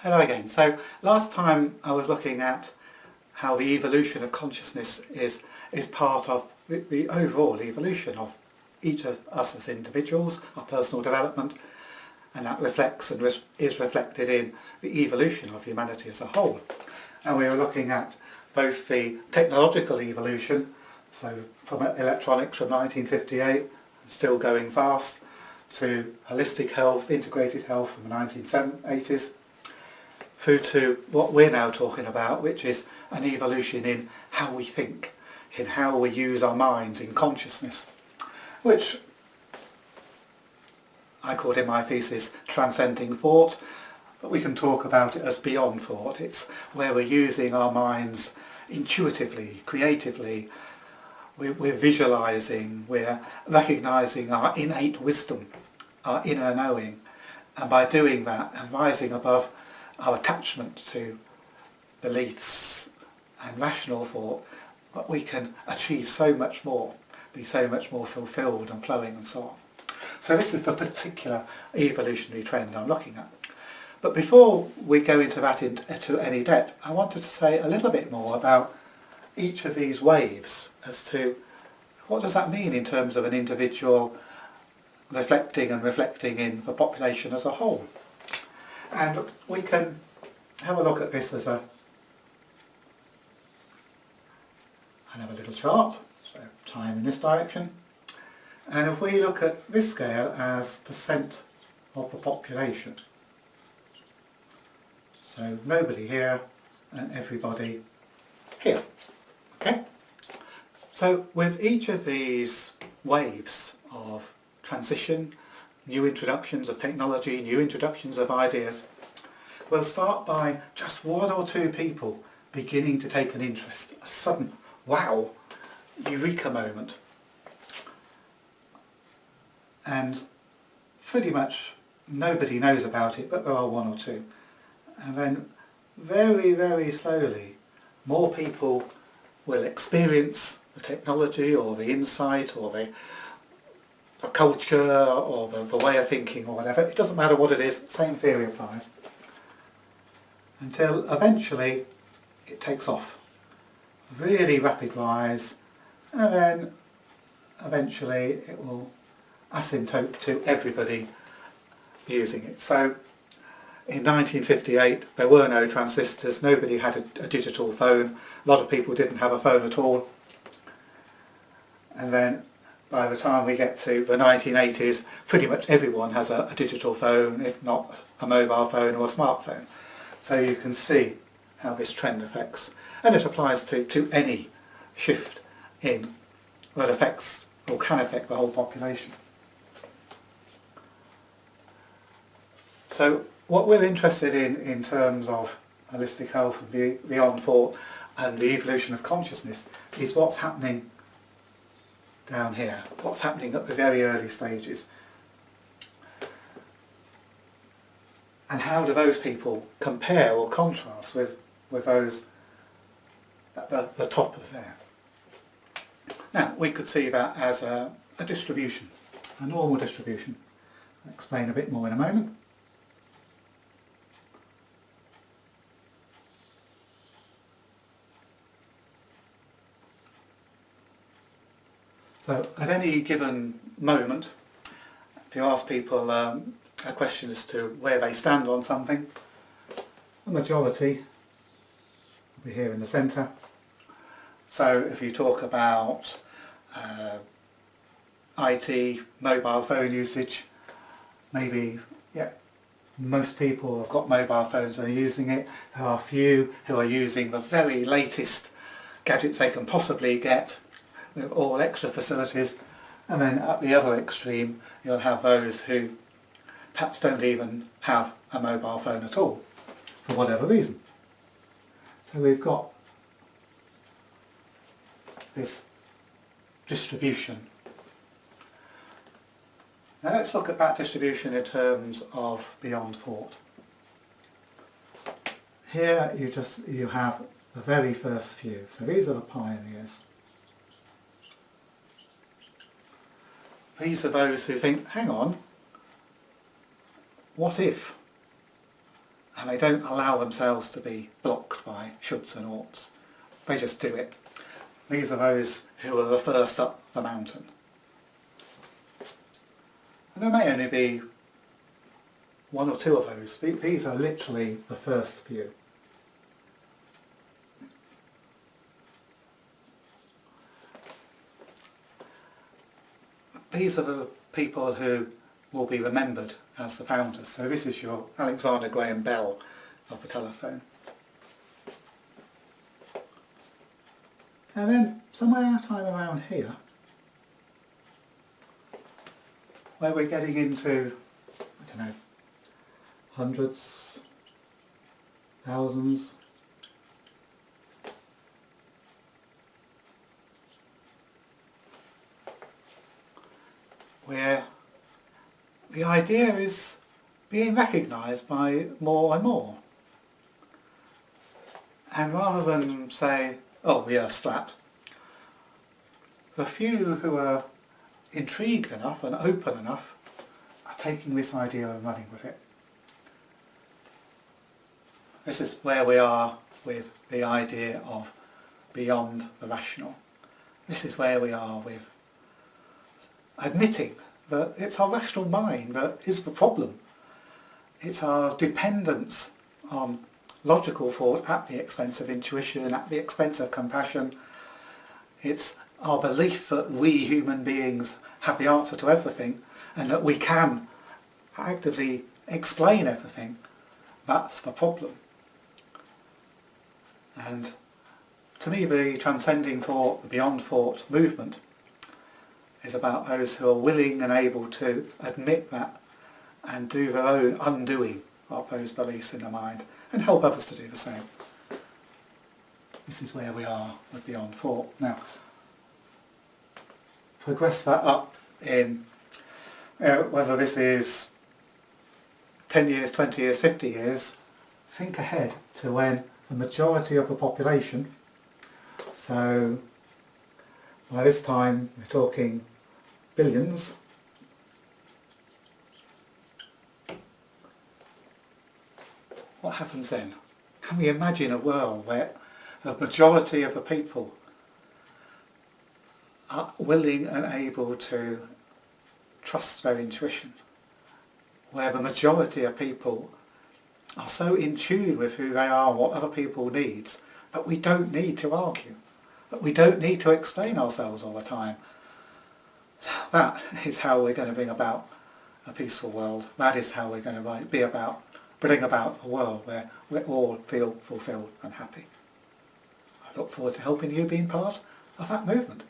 Hello again. So last time I was looking at how the evolution of consciousness is part of the overall evolution of each of us as individuals, our personal development, and that reflects and is reflected in the evolution of humanity as a whole. And we were looking at both the technological evolution, so from electronics from 1958, still going fast, to holistic health, integrated health from the 1980s, through to what we're now talking about, which is an evolution in how we think, in how we use our minds, in consciousness, which I called in my thesis transcending thought, but we can talk about it as beyond thought. It's where we're using our minds intuitively, creatively, we're visualising, we're recognising our innate wisdom, our inner knowing, and by doing that and rising above our attachment to beliefs and rational thought, that we can achieve so much more, be so much more fulfilled and flowing and so on. So this is the particular evolutionary trend I'm looking at. But before we go into that into any depth, I wanted to say a little bit more about each of these waves as to what does that mean in terms of an individual reflecting and reflecting in the population as a whole. And we can have a look at this as another little chart, so time in this direction. And if we look at this scale as percent of the population, so nobody here and everybody here, okay? So with each of these waves of transition, new introductions of technology, new introductions of ideas, we'll start by just one or two people beginning to take an interest, a sudden wow, eureka moment. And pretty much nobody knows about it, but there are one or two. And then very, very slowly more people will experience the technology or the insight or the culture or the way of thinking or whatever. It doesn't matter what it is, same theory applies. Until eventually it takes off. Really rapid rise, and then eventually it will asymptote to everybody using it. So in 1958 there were no transistors, nobody had a digital phone, a lot of people didn't have a phone at all. And then by the time we get to the 1980s, pretty much everyone has a digital phone, if not a mobile phone or a smartphone. So you can see how this trend affects. And it applies to any shift in that affects or can affect the whole population. So what we're interested in terms of holistic health and beyond thought and the evolution of consciousness is what's happening down here, what's happening at the very early stages. And how do those people compare or contrast with those at the top of there? Now, we could see that as a distribution, a normal distribution. I'll explain a bit more in a moment. So at any given moment, if you ask people a question as to where they stand on something, the majority will be here in the centre. So if you talk about IT, mobile phone usage, maybe most people have got mobile phones and are using it. There are a few who are using the very latest gadgets they can possibly get with all extra facilities, and then at the other extreme you'll have those who perhaps don't even have a mobile phone at all for whatever reason. So we've got this distribution. Now let's look at that distribution in terms of beyond thought. Here you have the very first few, so these are the pioneers. These are those who think, hang on, what if? and they don't allow themselves to be blocked by shoulds and oughts. They just do it. These are those who are the first up the mountain. And there may only be one or two of those. These are literally the first few. These are the people who will be remembered as the founders. So this is your Alexander Graham Bell of the telephone. And then somewhere time around here, where we're getting into, I don't know, hundreds, thousands, where the idea is being recognised by more and more. And rather than say, oh, the Earth's flat, the few who are intrigued enough and open enough are taking this idea and running with it. This is where we are with the idea of beyond the rational. This is where we are with admitting that it's our rational mind that is the problem. It's our dependence on logical thought at the expense of intuition, at the expense of compassion. It's our belief that we human beings have the answer to everything and that we can actively explain everything. That's the problem. And to me, the transcending thought, the beyond thought movement is about those who are willing and able to admit that and do their own undoing of those beliefs in the mind and help others to do the same. This is where we are with beyond thought. Now, progress that up in whether this is 10 years, 20 years, 50 years, think ahead to when the majority of the population, so by this time we're talking billions, what happens then? Can we imagine a world where the majority of the people are willing and able to trust their intuition? Where the majority of people are so in tune with who they are and what other people need that we don't need to argue, that we don't need to explain ourselves all the time. That is how we're going to bring about a peaceful world. That is how we're going to bring about a world where we all feel fulfilled and happy. I look forward to helping you being part of that movement.